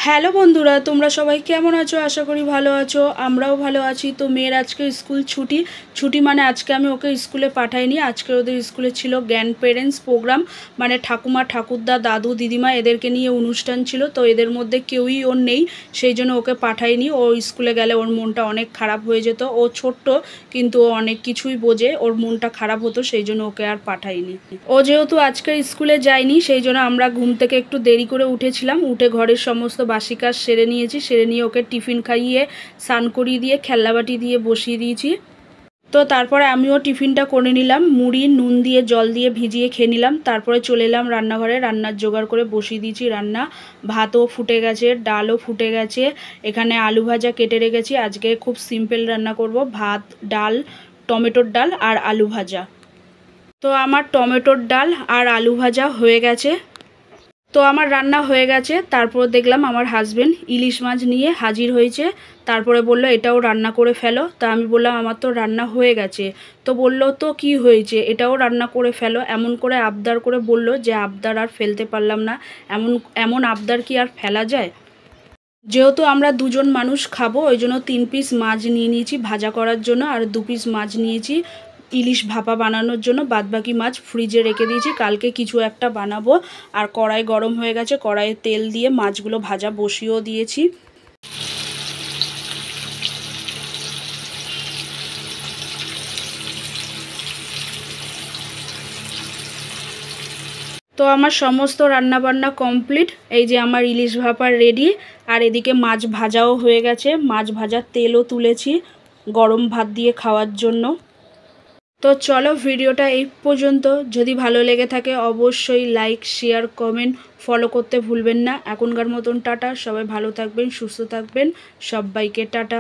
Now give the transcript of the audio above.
Hello বন্ধুরা, তোমরা সবাই কেমন আছো? আশা করি ভালো আছো। আমরাও ভালো আছি। তো মেয়ের আজকে স্কুল ছুটি মানে আজকে আমি ওকে স্কুলে পাঠাইনি। আজকে ওদের স্কুলে ছিল গ্র্যান্ড পেরেন্টস প্রোগ্রাম, মানে ঠাকুমা ঠাকুরদা দাদু দিদিমা এদেরকে নিয়ে অনুষ্ঠান ছিল। তো এদের মধ্যে কেউই ওর নেই, সেই জন্য ওকে পাঠাইনি। ও স্কুলে গেলে ওর মনটা অনেক খারাপ হয়ে যেত। ও ছোট্ট কিন্তু ও অনেক কিছুই বোঝে, ওর মনটা খারাপ হতো, সেই জন্য ওকে আর পাঠাইনি। ও যেহেতু আজকে স্কুলে যায়নি, সেই জন্য আমরা ঘুম থেকে একটু দেরি করে উঠেছিলাম। উঠে ঘরের সমস্ত বাসি কাজ সেরে নিয়েছি। সেরে নিয়ে ওকে টিফিন খাইয়ে স্নান করিয়ে দিয়ে খেলনাবাটি দিয়ে বসিয়ে দিয়েছি। তো তারপরে আমিও টিফিনটা করে নিলাম, মুড়ি নুন দিয়ে জল দিয়ে ভিজিয়ে খেয়ে নিলাম। তারপরে চলে এলাম রান্নাঘরে, রান্নার জোগাড় করে বসিয়ে দিয়েছি রান্না। ভাতও ফুটে গেছে, ডালও ফুটে গেছে। এখানে আলু ভাজা কেটে রেখেছি। আজকে খুব সিম্পল রান্না করব, ভাত ডাল, টমেটোর ডাল আর আলু ভাজা। তো আমার টমেটোর ডাল আর আলু ভাজা হয়ে গেছে। তো আমার রান্না হয়ে গেছে। তারপর দেখলাম আমার হাজবেন্ড ইলিশ মাছ নিয়ে হাজির হয়েছে। তারপরে বলল এটাও রান্না করে ফেলো। তা আমি বললাম আমার তো রান্না হয়ে গেছে। তো বলল তো কি হয়েছে, এটাও রান্না করে ফেলো। এমন করে আবদার করে বলল যে আবদার আর ফেলতে পারলাম না। এমন এমন আবদার কি আর ফেলা যায়? যেহেতু আমরা দুজন মানুষ খাবো, ওই জন্য 3 পিস মাছ নিয়ে নিয়েছি ভাজা করার জন্য, আর 2 পিস মাছ নিয়েছি ইলিশ ভাপা বানানোর জন্য। বাদবাকি মাছ ফ্রিজে রেখে দিয়েছি, কালকে কিছু একটা বানাবো। আর কড়াই গরম হয়ে গেছে, কড়াইয়ে তেল দিয়ে মাছগুলো ভাজা বসিয়েও দিয়েছি। তো আমার সমস্ত রান্নাবান্না কমপ্লিট। এই যে আমার ইলিশ ভাপা রেডি, আর এদিকে মাছ ভাজাও হয়ে গেছে। মাছ ভাজার তেলও তুলেছি গরম ভাত দিয়ে খাওয়ার জন্য। তো চলো ভিডিওটা এই পর্যন্ত। যদি ভালো লেগে থাকে অবশ্যই লাইক শেয়ার কমেন্ট ফলো করতে ভুলবেন না। এখনকার মতন টাটা, সবাই ভালো থাকবেন সুস্থ থাকবেন, সবাইকে টাটা।